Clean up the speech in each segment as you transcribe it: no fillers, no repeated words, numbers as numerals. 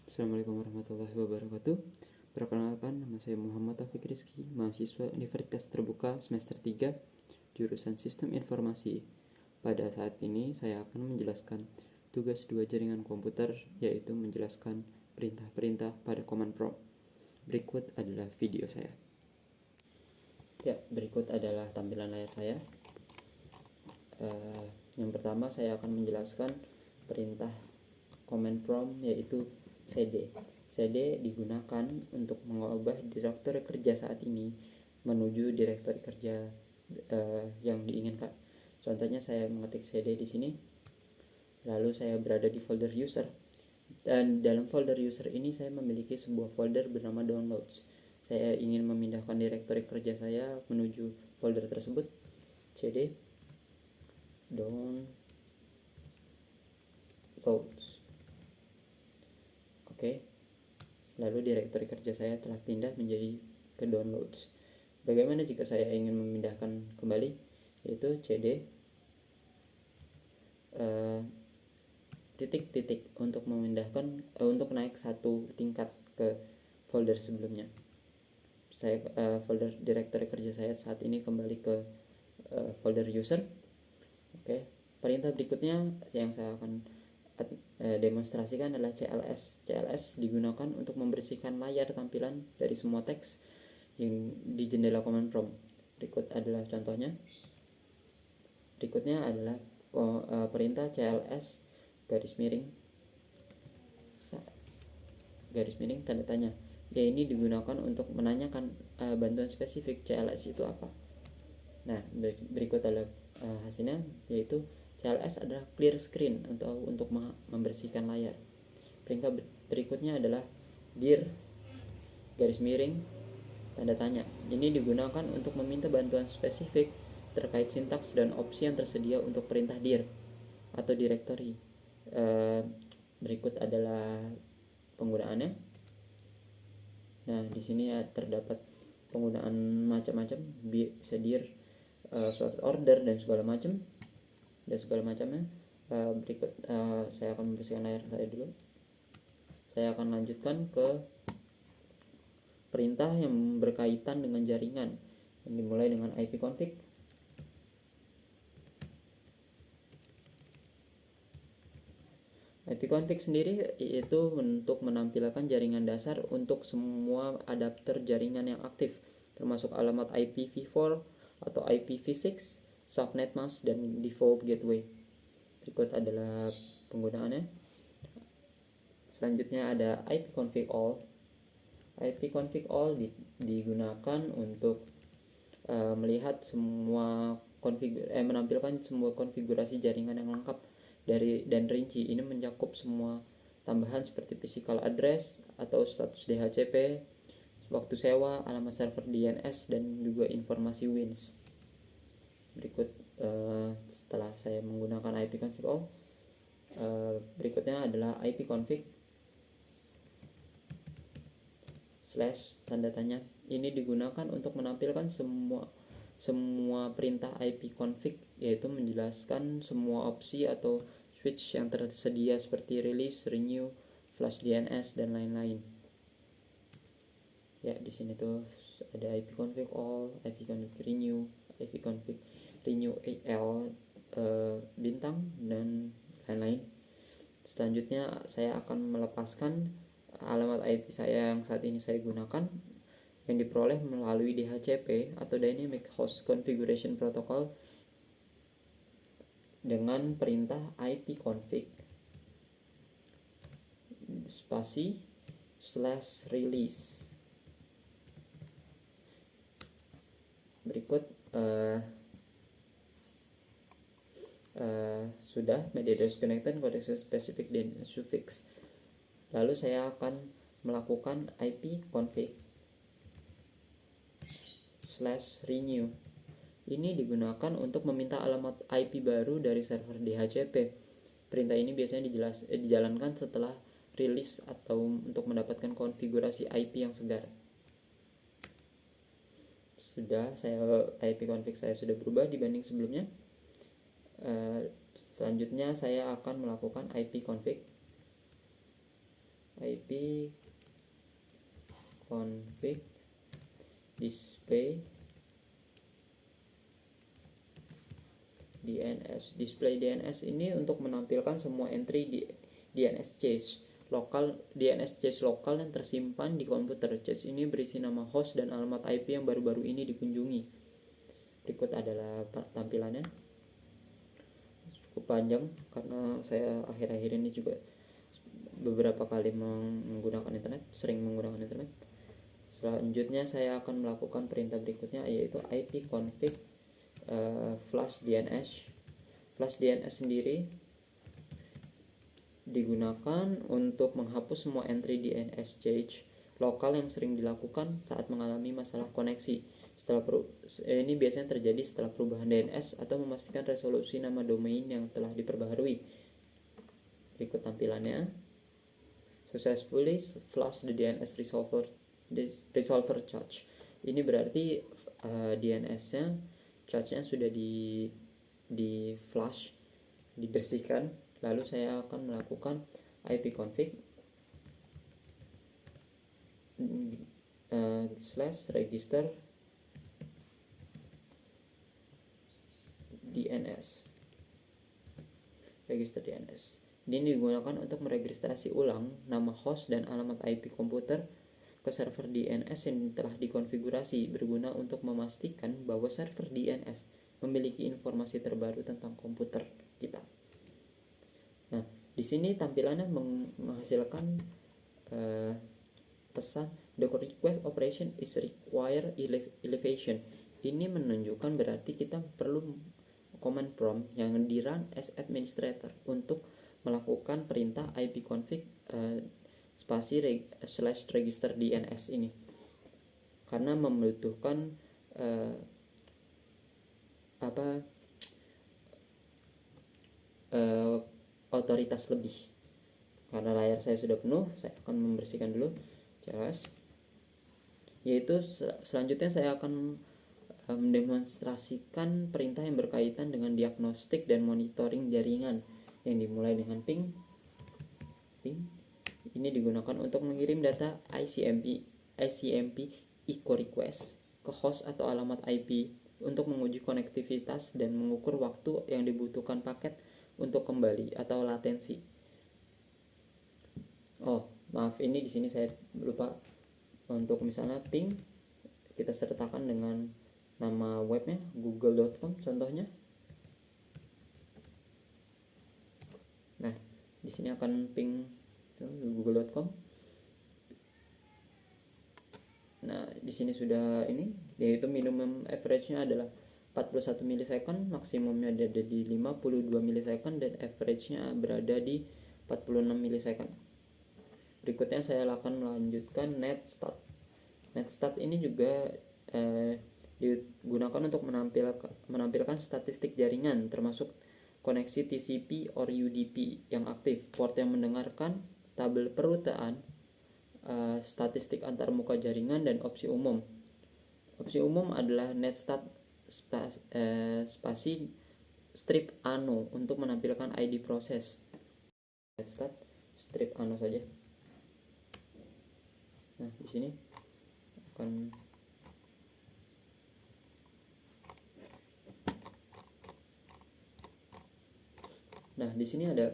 Assalamualaikum warahmatullahi wabarakatuh. Perkenalkan, nama saya Muhammad Taufik Rizky, mahasiswa Universitas Terbuka semester 3, jurusan Sistem Informasi. Pada saat ini saya akan menjelaskan tugas 2 jaringan komputer, yaitu menjelaskan perintah-perintah pada command prompt. Berikut adalah video saya. Ya, berikut adalah tampilan layar saya. Yang pertama saya akan menjelaskan perintah command prompt, yaitu cd. cd digunakan untuk mengubah direktori kerja saat ini menuju direktori kerja yang diinginkan. Contohnya saya mengetik cd di sini, lalu saya berada di folder user, dan dalam folder user ini saya memiliki sebuah folder bernama downloads. Saya ingin memindahkan direktori kerja saya menuju folder tersebut. cd downloads. Oke. Lalu direktori kerja saya telah pindah menjadi ke downloads. Bagaimana jika saya ingin memindahkan kembali? Yaitu cd titik-titik untuk memindahkan untuk naik satu tingkat ke folder sebelumnya. Saya folder direktori kerja saya saat ini kembali ke folder user. Oke. Perintah berikutnya yang saya akan demonstrasikan adalah cls. cls digunakan untuk membersihkan layar tampilan dari semua teks yang di jendela command prompt. Berikut adalah contohnya. Berikutnya adalah perintah cls garis miring tanda tanya. Ya, ini digunakan untuk menanyakan bantuan spesifik cls itu apa. Nah, berikut adalah hasilnya, yaitu cls adalah clear screen untuk membersihkan layar. Perintah berikutnya adalah dir garis miring tanda tanya. Ini digunakan untuk meminta bantuan spesifik terkait sintaks dan opsi yang tersedia untuk perintah dir atau directory. Berikut adalah penggunaannya. Nah, di sini terdapat penggunaan macam-macam, bisa dir, sort order dan segala macamnya. Berikut saya akan membersihkan layar saya dulu. Saya akan lanjutkan ke perintah yang berkaitan dengan jaringan, yang dimulai dengan ipconfig. ipconfig sendiri yaitu untuk menampilkan jaringan dasar untuk semua adapter jaringan yang aktif, termasuk alamat IPv4 atau IPv6, subnet mask, dan default gateway. Berikut adalah penggunaannya. Selanjutnya ada ipconfig all. ipconfig all digunakan untuk melihat semua menampilkan semua konfigurasi jaringan yang lengkap dan rinci. Ini mencakup semua tambahan seperti physical address atau status DHCP, waktu sewa, alamat server DNS, dan juga informasi WINS. Berikut setelah saya menggunakan ipconfig all, berikutnya adalah ipconfig / tanda tanya. Ini digunakan untuk menampilkan semua perintah ipconfig, yaitu menjelaskan semua opsi atau switch yang tersedia seperti release, renew, flash DNS, dan lain-lain. Ya, di sini tuh ada ipconfig all, ipconfig renew, ipconfig renew AL bintang, dan lain-lain. Selanjutnya saya akan melepaskan alamat IP saya yang saat ini saya gunakan, yang diperoleh melalui DHCP atau Dynamic Host Configuration Protocol, dengan perintah ipconfig spasi /release. Berikut sudah media disconnected, kodex spesifik, dan suffix. Lalu saya akan melakukan ipconfig /renew. Ini digunakan untuk meminta alamat IP baru dari server DHCP. Perintah ini biasanya dijalankan setelah rilis atau untuk mendapatkan konfigurasi IP yang segar. Sudah, ipconfig saya sudah berubah dibanding sebelumnya. Selanjutnya saya akan melakukan ipconfig IP config display DNS. Display DNS ini untuk menampilkan semua entry di DNS cache lokal, DNS cache lokal yang tersimpan di komputer. Cache ini berisi nama host dan alamat IP yang baru-baru ini dikunjungi. Berikut adalah tampilannya. Cukup panjang karena saya akhir-akhir ini juga beberapa kali menggunakan internet, sering menggunakan internet. Selanjutnya saya akan melakukan perintah berikutnya, yaitu ipconfig flush DNS. Flush DNS sendiri digunakan untuk menghapus semua entry DNS cache lokal yang sering dilakukan saat mengalami masalah koneksi. Ini biasanya terjadi setelah perubahan DNS atau memastikan resolusi nama domain yang telah diperbaharui. Berikut tampilannya. Successfully flush the DNS resolver cache. Ini berarti DNS-nya, cache-nya sudah di flush, dibersihkan. Lalu saya akan melakukan ipconfig /register DNS. Register DNS. Ini digunakan untuk meregistrasi ulang nama host dan alamat IP komputer ke server DNS yang telah dikonfigurasi, berguna untuk memastikan bahwa server DNS memiliki informasi terbaru tentang komputer kita. Nah, di sini tampilannya menghasilkan pesan the request operation is require elevation. Ini menunjukkan berarti kita perlu command prompt yang di run as administrator untuk melakukan perintah ipconfig /register DNS ini, karena membutuhkan otoritas lebih. Karena layar saya sudah penuh, saya akan membersihkan dulu CLS. Yaitu selanjutnya saya akan mendemonstrasikan perintah yang berkaitan dengan diagnostik dan monitoring jaringan yang dimulai dengan ping. Ini digunakan untuk mengirim data ICMP echo request ke host atau alamat IP untuk menguji konektivitas dan mengukur waktu yang dibutuhkan paket untuk kembali atau latensi. Oh, maaf, ini di sini saya lupa. Untuk misalnya ping, kita sertakan dengan nama webnya google.com contohnya. Nah, di sini akan ping google.com. Nah, di sini sudah ini, yaitu minimum average-nya adalah 41 millisecond, maksimumnya ada di 52 millisecond, dan average-nya berada di 46 millisecond. Berikutnya saya akan melanjutkan netstat. Netstat ini juga digunakan untuk menampilkan statistik jaringan, termasuk koneksi TCP or UDP yang aktif, port yang mendengarkan, tabel perutaan, statistik antarmuka jaringan, dan opsi umum. Opsi umum adalah netstat spasi strip ano untuk menampilkan ID proses. Netstat strip ano saja. Nah, di sini akan di sini ada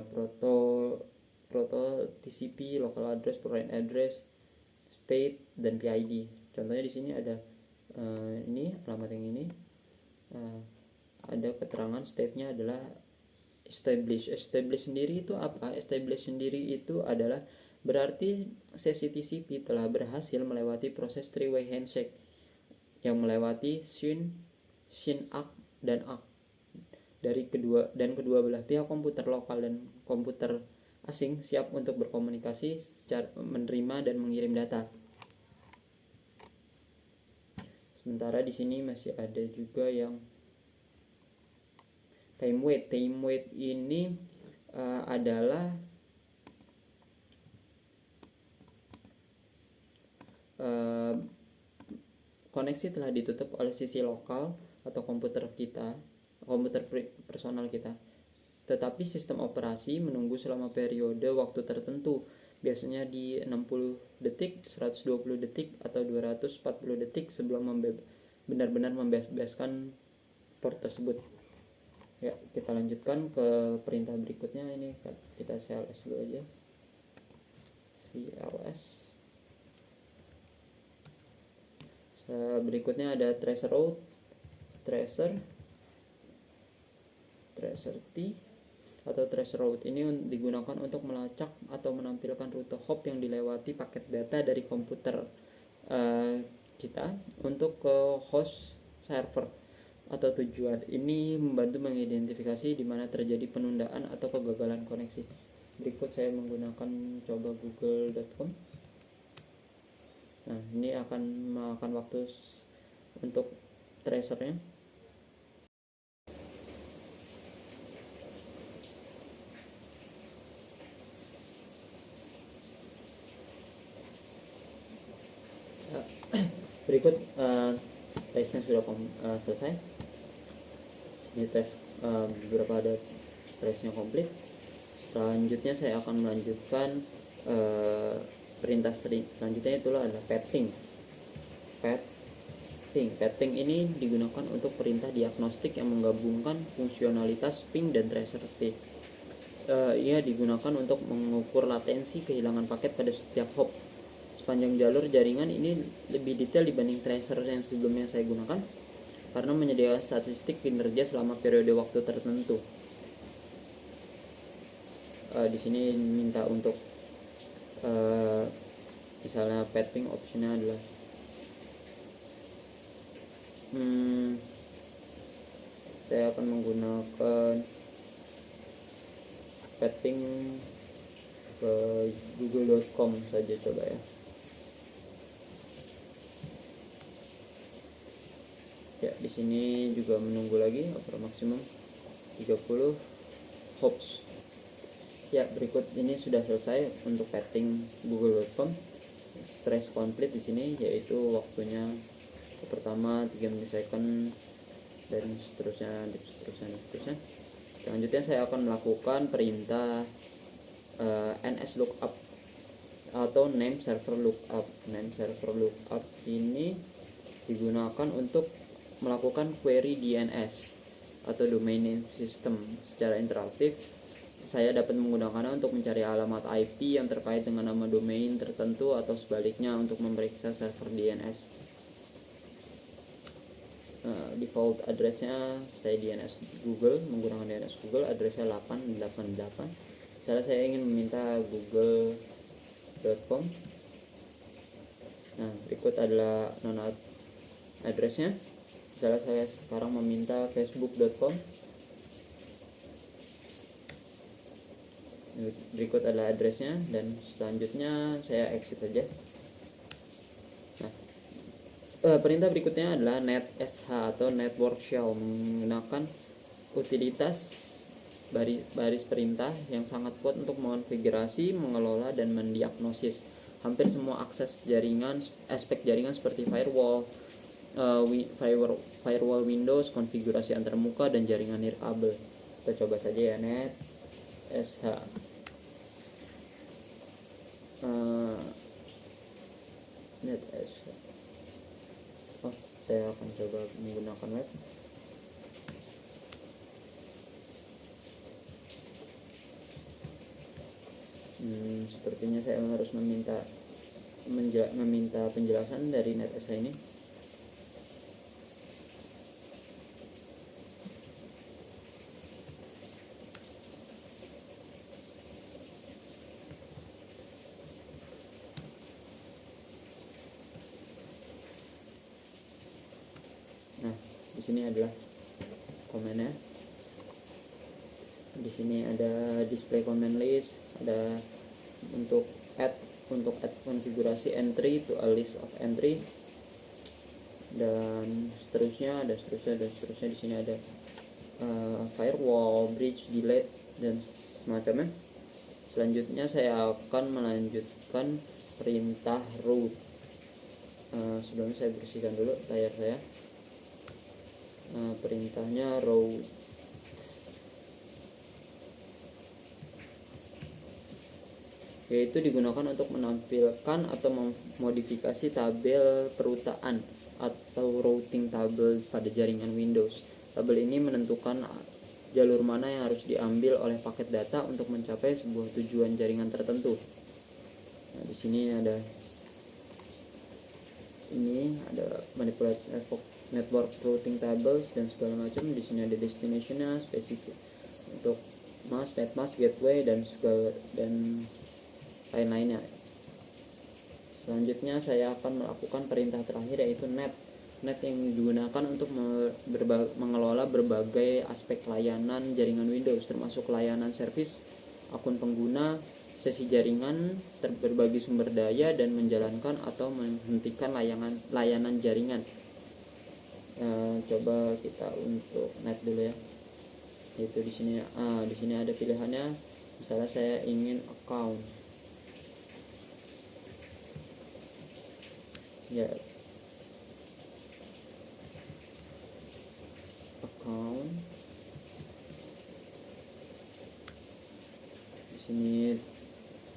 proto TCP, local address, foreign address, state, dan PID. Contohnya di sini ada ini alamat yang ini, ada keterangan state-nya adalah establish. Establish sendiri itu apa? Establish sendiri itu adalah berarti sesi TCP telah berhasil melewati proses three-way handshake yang melewati SYN, ACK, dan ACK dari kedua belah pihak, komputer lokal dan komputer asing, siap untuk berkomunikasi secara menerima dan mengirim data. Sementara di sini masih ada juga yang time wait. Time wait ini adalah koneksi telah ditutup oleh sisi lokal atau komputer personal kita, tetapi sistem operasi menunggu selama periode waktu tertentu biasanya di 60 detik, 120 detik, atau 240 detik sebelum benar-benar membebaskan port tersebut. Ya, kita lanjutkan ke perintah berikutnya. Ini kita CLS dulu aja. CLS. Berikutnya ada tracer route, tracer T atau tracer route. Ini digunakan untuk melacak atau menampilkan rute hop yang dilewati paket data dari komputer kita untuk ke host server atau tujuan. Ini membantu mengidentifikasi di mana terjadi penundaan atau kegagalan koneksi. Berikut saya menggunakan coba google.com. Nah, ini akan memakan waktu untuk tracernya. Berikut tesnya sudah selesai. Di tes beberapa ada tesnya komplit. Selanjutnya saya akan melanjutkan perintah selanjutnya, itulah adalah pathing. Pathing ini digunakan untuk perintah diagnostik yang menggabungkan fungsionalitas ping dan tracer T. Ia digunakan untuk mengukur latensi kehilangan paket pada setiap hop sepanjang jalur jaringan. Ini lebih detail dibanding tracer yang sebelumnya saya gunakan karena menyediakan statistik kinerja selama periode waktu tertentu. Di sini minta untuk misalnya pathing optionnya adalah saya akan menggunakan pathing ke google.com saja, coba ya. Ya, di sini juga menunggu lagi over maksimum 30 hops. Ya, berikut ini sudah selesai untuk pathing google.com. Trace complete di sini, yaitu waktunya pertama 3 milisecond dan seterusnya. Selanjutnya saya akan melakukan perintah ns lookup atau name server lookup. Name server lookup ini digunakan untuk melakukan query DNS atau domain name system secara interaktif. Saya dapat menggunakannya untuk mencari alamat IP yang terkait dengan nama domain tertentu atau sebaliknya untuk memeriksa server DNS. Default addressnya saya DNS Google, menggunakan DNS Google, addressnya 888. Misalnya saya ingin meminta google.com. Nah, berikut adalah non addressnya. Misalnya saya sekarang meminta facebook.com. Berikut adalah addressnya, dan selanjutnya saya exit saja. Perintah berikutnya adalah netsh atau network shell, menggunakan utilitas baris perintah yang sangat kuat untuk mengonfigurasi, mengelola, dan mendiagnosis hampir semua akses jaringan, aspek jaringan seperti firewall, firewall Windows, konfigurasi antarmuka, dan jaringan nirkabel. Kita coba saja ya, netsh. Netsh. Saya akan coba menggunakan web. Sepertinya saya harus meminta penjelasan dari netsh ini. Nah, di sini adalah komennya. Di sini ada display comment list, ada untuk add konfigurasi entry to a list of entry, dan seterusnya. Di sini ada firewall, bridge, delete, dan semacamnya. Selanjutnya saya akan melanjutkan perintah route. Sebelumnya saya bersihkan dulu layar saya. Perintahnya route. yaitu digunakan untuk menampilkan atau memodifikasi tabel perutaan atau routing table pada jaringan Windows. Tabel ini menentukan jalur mana yang harus diambil oleh paket data untuk mencapai sebuah tujuan jaringan tertentu. Nah, di sini ada manipulate network routing tables dan segala macam. Di sini ada destination-nya, spesifik untuk mask, net mask, gateway dan lain-lainnya. Selanjutnya saya akan melakukan perintah terakhir, yaitu net yang digunakan untuk mengelola berbagai aspek layanan jaringan Windows, termasuk layanan servis, akun pengguna, sesi jaringan, berbagi sumber daya, dan menjalankan atau menghentikan layanan jaringan. Coba kita untuk net dulu ya. Itu di sini ada pilihannya. Misalnya saya ingin account. Ya, account. Di sini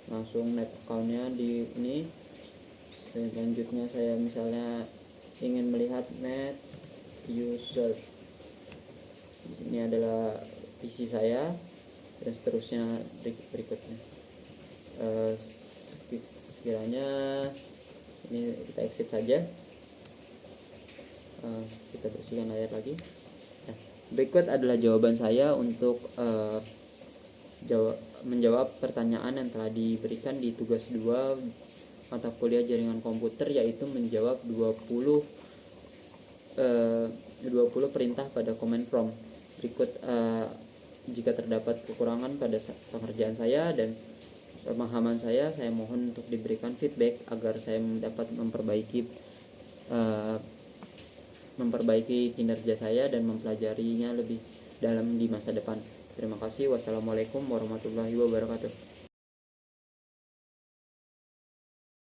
langsung net accountnya di ini. Selanjutnya saya misalnya ingin melihat net user. Di sini adalah PC saya dan seterusnya berikutnya. Sekiranya ini kita exit saja. Kita bersihkan layar lagi. Nah, berikut adalah jawaban saya untuk menjawab pertanyaan yang telah diberikan di tugas 2 mata kuliah jaringan komputer, yaitu menjawab 20 perintah pada command prompt. Berikut jika terdapat kekurangan pada pekerjaan saya dan pemahaman saya mohon untuk diberikan feedback agar saya dapat memperbaiki kinerja saya dan mempelajarinya lebih dalam di masa depan. Terima kasih. Wassalamualaikum warahmatullahi wabarakatuh.